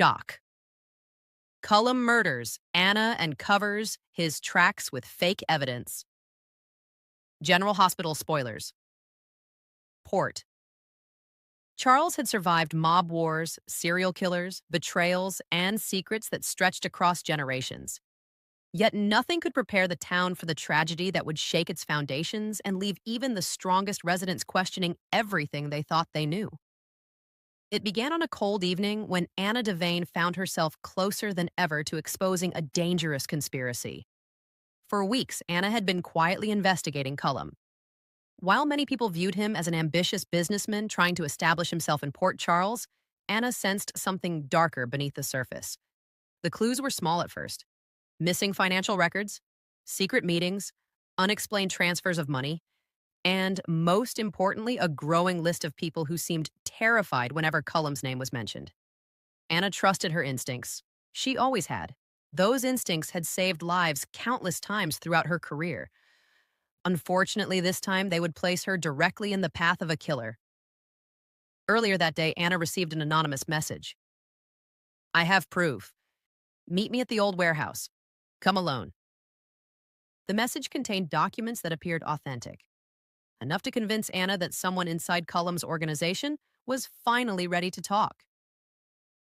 Shock. Cullum murders Anna and covers his tracks with fake evidence. General Hospital spoilers. Port. Charles had survived mob wars, serial killers, betrayals, and secrets that stretched across generations. Yet nothing could prepare the town for the tragedy that would shake its foundations and leave even the strongest residents questioning everything they thought they knew. It began on a cold evening when Anna Devane found herself closer than ever to exposing a dangerous conspiracy. For weeks, Anna had been quietly investigating Cullum. While many people viewed him as an ambitious businessman trying to establish himself in Port Charles, Anna sensed something darker beneath the surface. The clues were small at first. Missing financial records, secret meetings, unexplained transfers of money, and, most importantly, a growing list of people who seemed terrified whenever Cullum's name was mentioned. Anna trusted her instincts. She always had. Those instincts had saved lives countless times throughout her career. Unfortunately, this time they would place her directly in the path of a killer. Earlier that day, Anna received an anonymous message. "I have proof. Meet me at the old warehouse. Come alone." The message contained documents that appeared authentic, enough to convince Anna that someone inside Cullum's organization was finally ready to talk.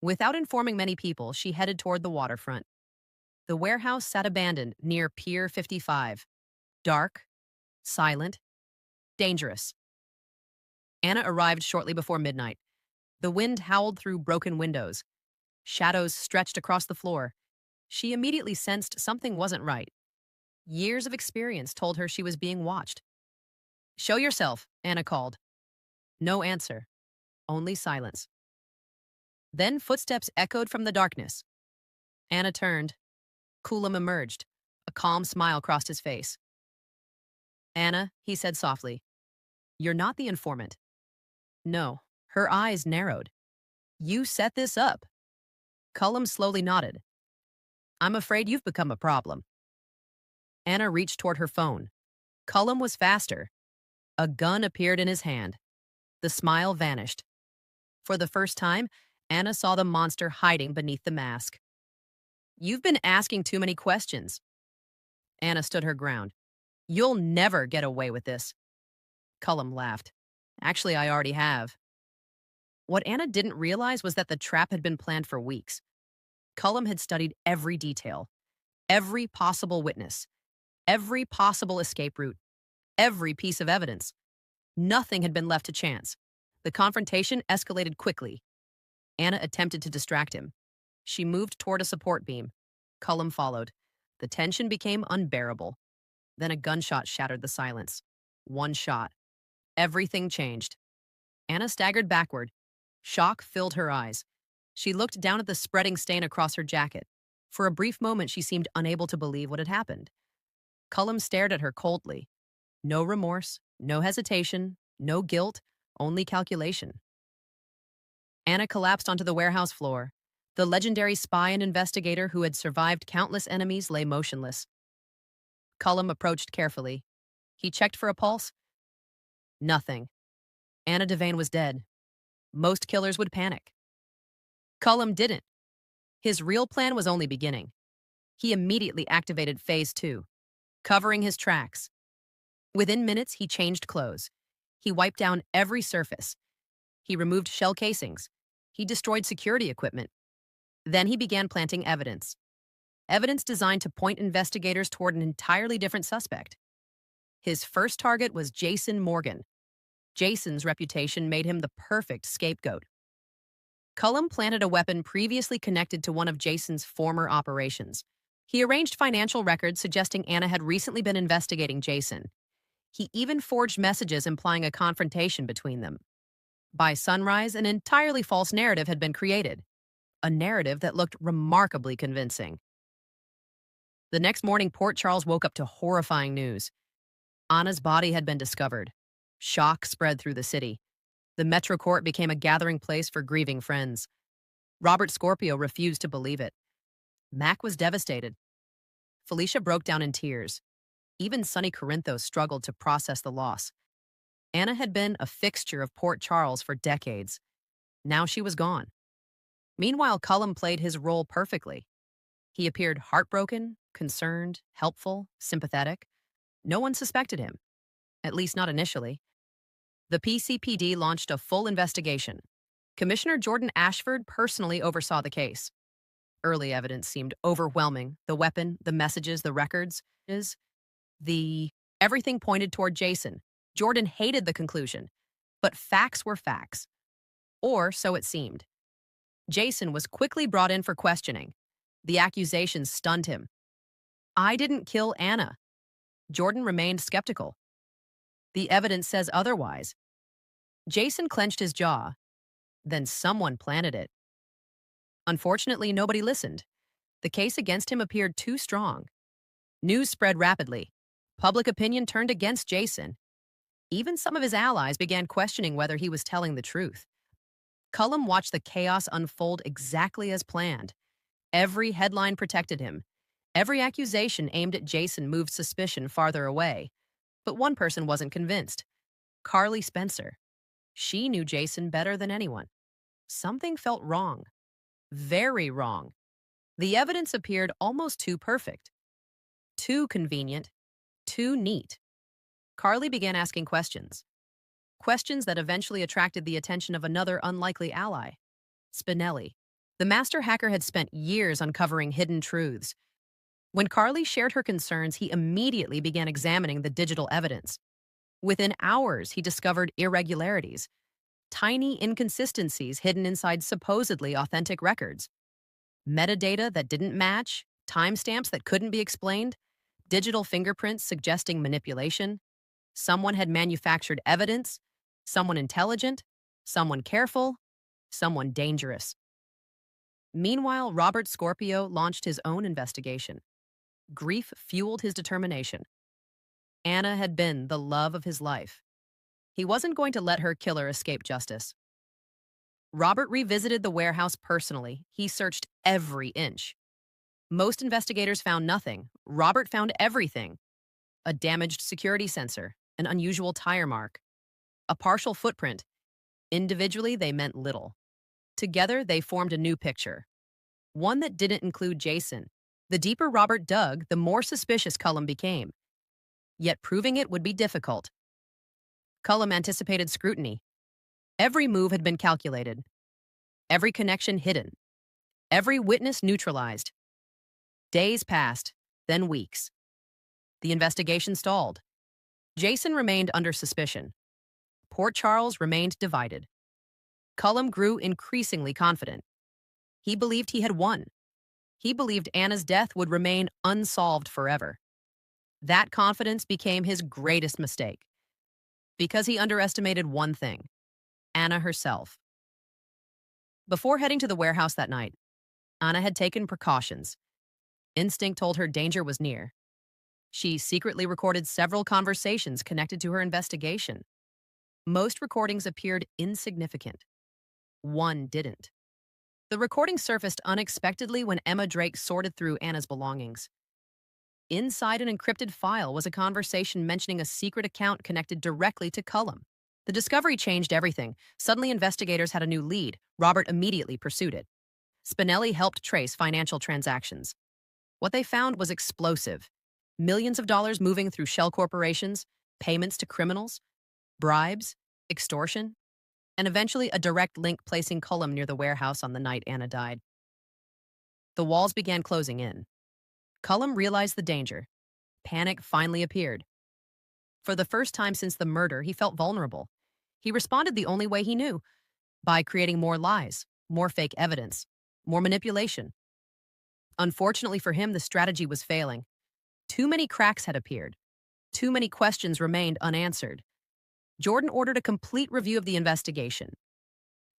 Without informing many people, she headed toward the waterfront. The warehouse sat abandoned near Pier 55. Dark, silent, dangerous. Anna arrived shortly before midnight. The wind howled through broken windows. Shadows stretched across the floor. She immediately sensed something wasn't right. Years of experience told her she was being watched. "Show yourself," Anna called. No answer, only silence. Then footsteps echoed from the darkness. Anna turned. Cullum emerged. A calm smile crossed his face. "Anna," he said softly, "you're not the informant." No, her eyes narrowed. "You set this up." Cullum slowly nodded. "I'm afraid you've become a problem." Anna reached toward her phone. Cullum was faster. A gun appeared in his hand. The smile vanished. For the first time, Anna saw the monster hiding beneath the mask. "You've been asking too many questions." Anna stood her ground. "You'll never get away with this." Cullum laughed. "Actually, I already have." What Anna didn't realize was that the trap had been planned for weeks. Cullum had studied every detail, every possible witness, every possible escape route, every piece of evidence. Nothing had been left to chance. The confrontation escalated quickly. Anna attempted to distract him. She moved toward a support beam. Cullum followed. The tension became unbearable. Then a gunshot shattered the silence. One shot. Everything changed. Anna staggered backward. Shock filled her eyes. She looked down at the spreading stain across her jacket. For a brief moment, she seemed unable to believe what had happened. Cullum stared at her coldly. No remorse, no hesitation, no guilt, only calculation. Anna collapsed onto the warehouse floor. The legendary spy and investigator who had survived countless enemies lay motionless. Cullum approached carefully. He checked for a pulse. Nothing. Anna Devane was dead. Most killers would panic. Cullum didn't. His real plan was only beginning. He immediately activated Phase 2, covering his tracks. Within minutes, he changed clothes. He wiped down every surface. He removed shell casings. He destroyed security equipment. Then he began planting evidence. Evidence designed to point investigators toward an entirely different suspect. His first target was Jason Morgan. Jason's reputation made him the perfect scapegoat. Cullum planted a weapon previously connected to one of Jason's former operations. He arranged financial records suggesting Anna had recently been investigating Jason. He even forged messages implying a confrontation between them. By sunrise, an entirely false narrative had been created. A narrative that looked remarkably convincing. The next morning, Port Charles woke up to horrifying news. Anna's body had been discovered. Shock spread through the city. The Metro Court became a gathering place for grieving friends. Robert Scorpio refused to believe it. Mac was devastated. Felicia broke down in tears. Even Sonny Corinthos struggled to process the loss. Anna had been a fixture of Port Charles for decades. Now she was gone. Meanwhile, Cullum played his role perfectly. He appeared heartbroken, concerned, helpful, sympathetic. No one suspected him, at least not initially. The PCPD launched a full investigation. Commissioner Jordan Ashford personally oversaw the case. Early evidence seemed overwhelming. The weapon, the messages, the records. The Everything pointed toward Jason. Jordan hated the conclusion, but facts were facts. Or so it seemed. Jason was quickly brought in for questioning. The accusations stunned him. "I didn't kill Anna." Jordan remained skeptical. "The evidence says otherwise." Jason clenched his jaw. Then someone planted it. Unfortunately, nobody listened. The case against him appeared too strong. News spread rapidly. Public opinion turned against Jason. Even some of his allies began questioning whether he was telling the truth. Cullum watched the chaos unfold exactly as planned. Every headline protected him. Every accusation aimed at Jason moved suspicion farther away. But one person wasn't convinced. Carly Spencer. She knew Jason better than anyone. Something felt wrong. Very wrong. The evidence appeared almost too perfect. Too convenient. Too neat. Carly began asking questions. Questions that eventually attracted the attention of another unlikely ally. Spinelli. The master hacker had spent years uncovering hidden truths. When Carly shared her concerns, he immediately began examining the digital evidence. Within hours, he discovered irregularities, tiny inconsistencies hidden inside supposedly authentic records, metadata that didn't match, timestamps that couldn't be explained, digital fingerprints suggesting manipulation. Someone had manufactured evidence, someone intelligent, someone careful, someone dangerous. Meanwhile, Robert Scorpio launched his own investigation. Grief fueled his determination. Anna had been the love of his life. He wasn't going to let her killer escape justice. Robert revisited the warehouse personally. He searched every inch. Most investigators found nothing. Robert found everything. A damaged security sensor, an unusual tire mark, a partial footprint. Individually, they meant little. Together, they formed a new picture. One that didn't include Jason. The deeper Robert dug, the more suspicious Cullum became. Yet proving it would be difficult. Cullum anticipated scrutiny. Every move had been calculated. Every connection hidden. Every witness neutralized. Days passed, then weeks. The investigation stalled. Jason remained under suspicion. Port Charles remained divided. Cullum grew increasingly confident. He believed he had won. He believed Anna's death would remain unsolved forever. That confidence became his greatest mistake. Because he underestimated one thing: Anna herself. Before heading to the warehouse that night, Anna had taken precautions. Instinct told her danger was near. She secretly recorded several conversations connected to her investigation. Most recordings appeared insignificant. One didn't. The recording surfaced unexpectedly when Emma Drake sorted through Anna's belongings. Inside an encrypted file was a conversation mentioning a secret account connected directly to Cullum. The discovery changed everything. Suddenly, investigators had a new lead. Robert immediately pursued it. Spinelli helped trace financial transactions. What they found was explosive. Millions of dollars moving through shell corporations, payments to criminals, bribes, extortion, and eventually a direct link placing Cullum near the warehouse on the night Anna died. The walls began closing in. Cullum realized the danger. Panic finally appeared. For the first time since the murder, he felt vulnerable. He responded the only way he knew, by creating more lies, more fake evidence, more manipulation. Unfortunately for him, the strategy was failing. Too many cracks had appeared. Too many questions remained unanswered. Jordan ordered a complete review of the investigation.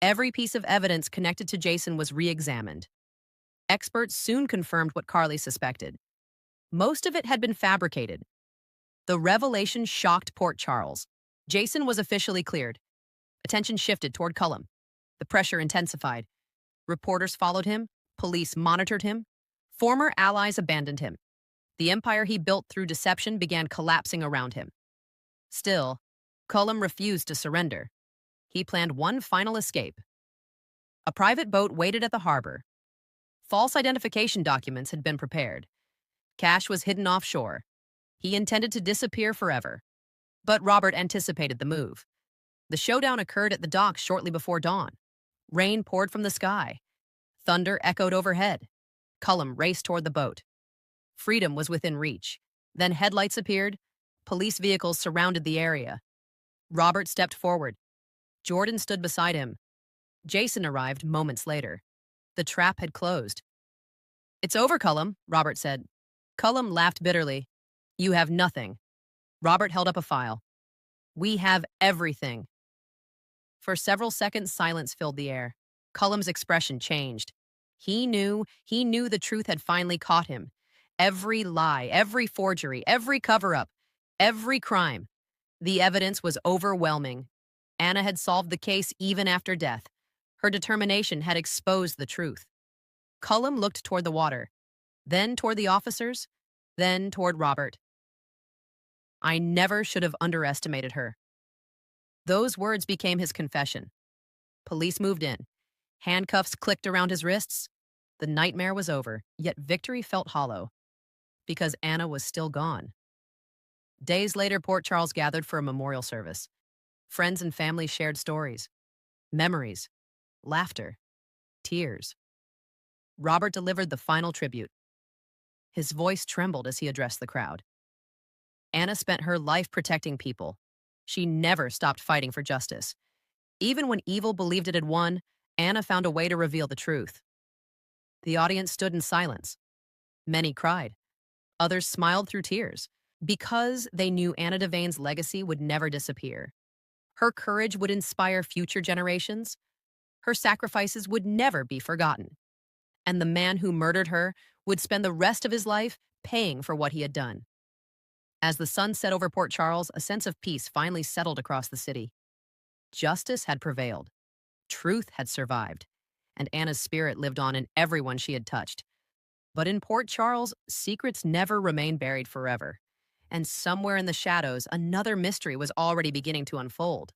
Every piece of evidence connected to Jason was re-examined. Experts soon confirmed what Carly suspected. Most of it had been fabricated. The revelation shocked Port Charles. Jason was officially cleared. Attention shifted toward Cullum. The pressure intensified. Reporters followed him. Police monitored him. Former allies abandoned him. The empire he built through deception began collapsing around him. Still, Cullum refused to surrender. He planned one final escape. A private boat waited at the harbor. False identification documents had been prepared. Cash was hidden offshore. He intended to disappear forever. But Robert anticipated the move. The showdown occurred at the docks shortly before dawn. Rain poured from the sky. Thunder echoed overhead. Cullum raced toward the boat. Freedom was within reach. Then headlights appeared. Police vehicles surrounded the area. Robert stepped forward. Jordan stood beside him. Jason arrived moments later. The trap had closed. "It's over, Cullum," Robert said. Cullum laughed bitterly. "You have nothing." Robert held up a file. "We have everything." For several seconds, silence filled the air. Cullum's expression changed. He knew the truth had finally caught him. Every lie, every forgery, every cover-up, every crime. The evidence was overwhelming. Anna had solved the case even after death. Her determination had exposed the truth. Cullum looked toward the water, then toward the officers, then toward Robert. "I never should have underestimated her." Those words became his confession. Police moved in. Handcuffs clicked around his wrists. The nightmare was over, yet victory felt hollow, because Anna was still gone. Days later, Port Charles gathered for a memorial service. Friends and family shared stories, memories, laughter, tears. Robert delivered the final tribute. His voice trembled as he addressed the crowd. Anna spent her life protecting people. She never stopped fighting for justice. Even when evil believed it had won, Anna found a way to reveal the truth. The audience stood in silence. Many cried. Others smiled through tears, because they knew Anna Devane's legacy would never disappear. Her courage would inspire future generations. Her sacrifices would never be forgotten. And the man who murdered her would spend the rest of his life paying for what he had done. As the sun set over Port Charles, a sense of peace finally settled across the city. Justice had prevailed. Truth had survived. And Anna's spirit lived on in everyone she had touched. But in Port Charles, secrets never remain buried forever. And somewhere in the shadows, another mystery was already beginning to unfold.